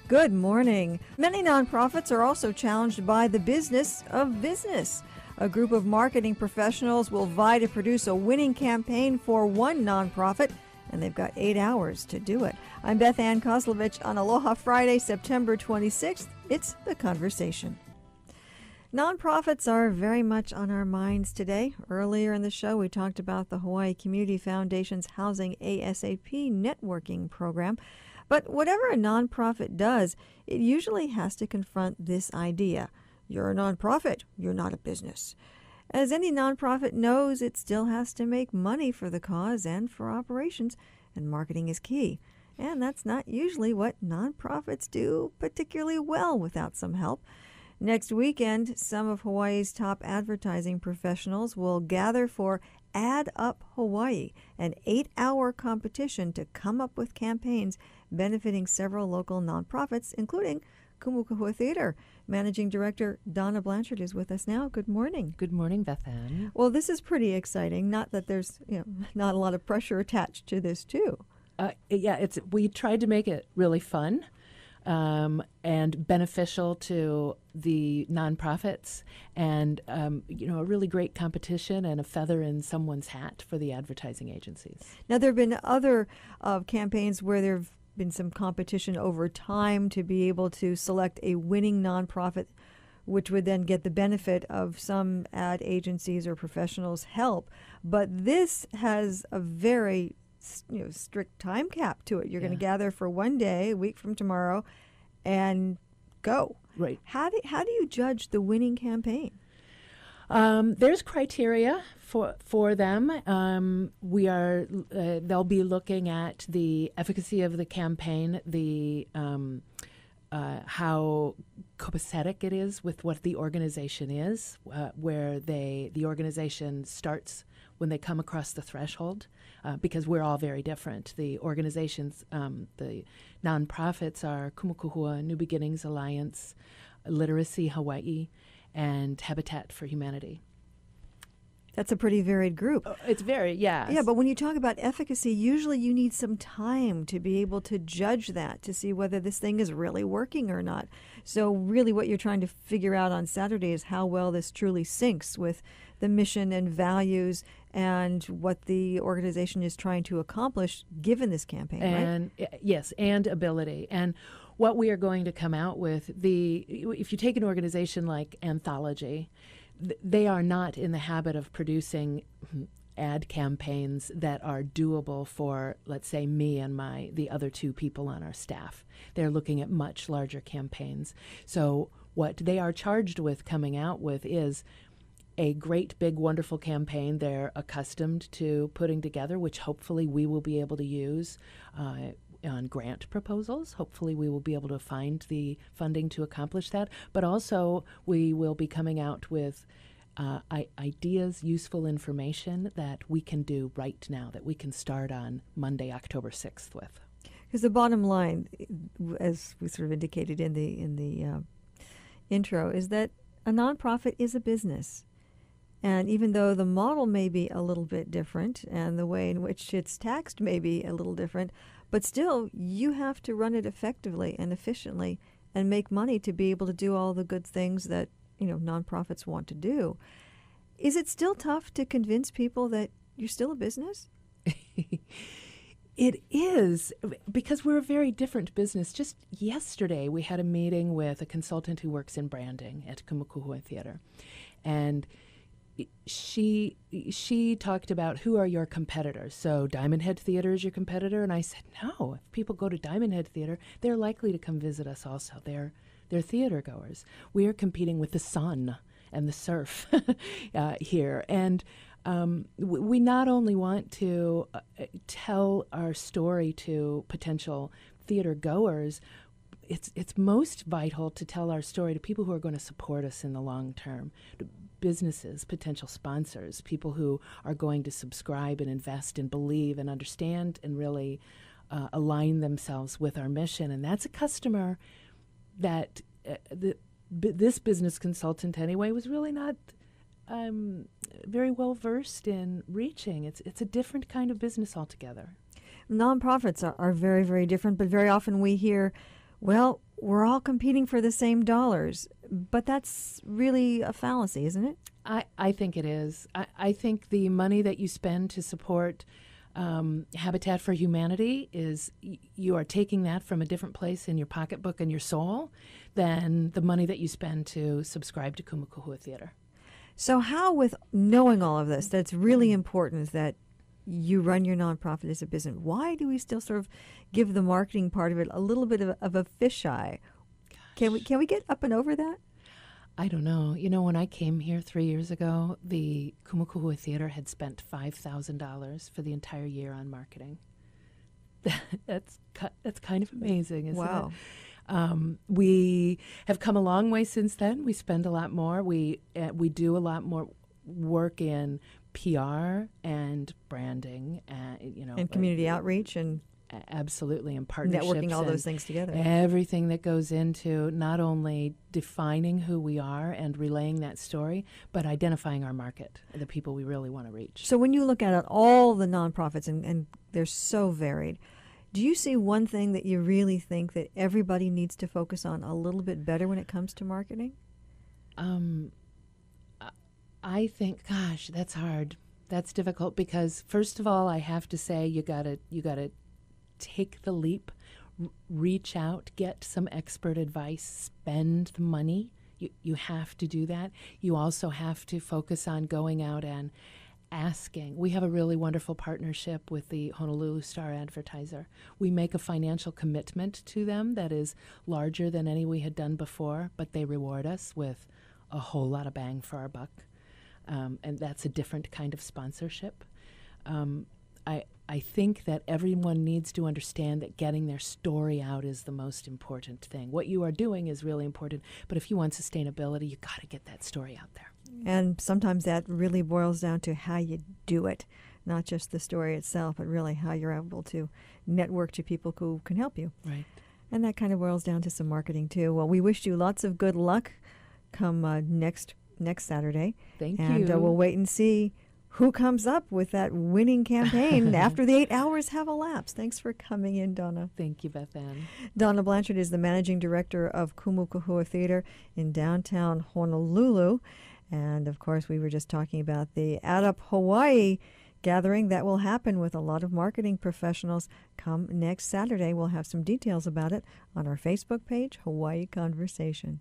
Good morning. Many nonprofits are also challenged by the business of business. A group of marketing professionals will vie to produce a winning campaign for one nonprofit, and they've got 8 hours to do it. I'm Beth-Ann Kozlovich on Aloha Friday, September 26th. It's The Conversation. Nonprofits are very much on our minds today. Earlier in the show, we talked about the Hawaii Community Foundation's Housing ASAP networking program. But whatever a nonprofit does, it usually has to confront this idea. You're a nonprofit, you're not a business. As any nonprofit knows, it still has to make money for the cause and for operations, and marketing is key. And that's not usually what nonprofits do particularly well without some help. Next weekend, some of Hawaii's top advertising professionals will gather for Ad Up Hawaii, an 8-hour competition to come up with campaigns benefiting several local nonprofits, including Kumu Kahua Theatre. Managing Director Donna Blanchard is with us now. Good morning. Good morning, Beth-Ann. Well, this is pretty exciting. Not that there's not a lot of pressure attached to this, too. We tried to make it really fun and beneficial to the nonprofits, and a really great competition and a feather in someone's hat for the advertising agencies. Now, there have been other campaigns where there have been some competition over time to be able to select a winning nonprofit, which would then get the benefit of some ad agencies or professionals' help. But this has a very strict time cap to it. You're going to gather for one day, a week from tomorrow, and go. Right. How do you judge the winning campaign? There's criteria for them. They'll be looking at the efficacy of the campaign, the how copacetic it is with what the organization is, where the organization starts when they come across the threshold, because we're all very different. The organizations, the nonprofits are Kumu Kahua, New Beginnings Alliance, Literacy Hawaii, and Habitat for Humanity. That's a pretty varied group. It's very, yeah. Yeah, but when you talk about efficacy, usually you need some time to be able to judge that, to see whether this thing is really working or not. So really what you're trying to figure out on Saturday is how well this truly syncs with the mission and values and what the organization is trying to accomplish given this campaign, right? Yes, and ability. And what we are going to come out with, if you take an organization like Anthology, they are not in the habit of producing ad campaigns that are doable for, let's say, me and the other two people on our staff. They're looking at much larger campaigns. So what they are charged with coming out with is a great, big, wonderful campaign they're accustomed to putting together, which hopefully we will be able to use on grant proposals. Hopefully we will be able to find the funding to accomplish that. But also we will be coming out with ideas, useful information that we can do right now, that we can start on Monday, October 6th with. Because the bottom line, as we sort of indicated in the intro, is that a nonprofit is a business. And even though the model may be a little bit different and the way in which it's taxed may be a little different, but still you have to run it effectively and efficiently and make money to be able to do all the good things that nonprofits want to do. Is it still tough to convince people that you're still a business? It is, because we're a very different business. Just yesterday we had a meeting with a consultant who works in branding at Kumu Kahua Theatre, and she talked about who are your competitors. So Diamond Head Theater is your competitor, and I said no. If people go to Diamond Head Theater, they're likely to come visit us also. They're theater goers. We are competing with the sun and the surf here, and we not only want to tell our story to potential theater goers. It's most vital to tell our story to people who are going to support us in the long term. Businesses, potential sponsors, people who are going to subscribe and invest and believe and understand and really align themselves with our mission. And that's a customer that this business consultant anyway was really not very well versed in reaching. It's a different kind of business altogether. Nonprofits are very, very different, but very often we hear, well, we're all competing for the same dollars. But that's really a fallacy, isn't it? I think it is. I think the money that you spend to support Habitat for Humanity is you are taking that from a different place in your pocketbook and your soul than the money that you spend to subscribe to Kumu Kahua Theatre. So how, with knowing all of this, that's really important that you run your nonprofit as a business, why do we still sort of give the marketing part of it a little bit of a fisheye? Can we get up and over that? I don't know. You know, when I came here 3 years ago, the Kumu Kahua Theatre had spent $5,000 for the entire year on marketing. That's kind of amazing, isn't Wow. it? We have come a long way since then. We spend a lot more. We do a lot more work in PR and branding, And community outreach and absolutely, and partnerships, networking, all those things together. Everything that goes into not only defining who we are and relaying that story, but identifying our market, the people we really want to reach. So when you look at all the nonprofits, and they're so varied, do you see one thing that you really think that everybody needs to focus on a little bit better when it comes to marketing? I think, gosh, that's hard. That's difficult because, first of all, I have to say you gotta take the leap, reach out, get some expert advice, spend the money. You have to do that. You also have to focus on going out and asking. We have a really wonderful partnership with the Honolulu Star-Advertiser. We make a financial commitment to them that is larger than any we had done before, but they reward us with a whole lot of bang for our buck. And that's a different kind of sponsorship. I think that everyone needs to understand that getting their story out is the most important thing. What you are doing is really important, but if you want sustainability, you got to get that story out there. And sometimes that really boils down to how you do it, not just the story itself, but really how you're able to network to people who can help you. Right. And that kind of boils down to some marketing too. Well, we wish you lots of good luck come next Saturday. Thank you. And we'll wait and see who comes up with that winning campaign after the 8 hours have elapsed. Thanks for coming in, Donna. Thank you, Beth-Ann. Donna Blanchard is the managing director of Kumu Kahua Theatre in downtown Honolulu. And, of course, we were just talking about the Add Up Hawaii gathering that will happen with a lot of marketing professionals come next Saturday. We'll have some details about it on our Facebook page, Hawaii Conversation.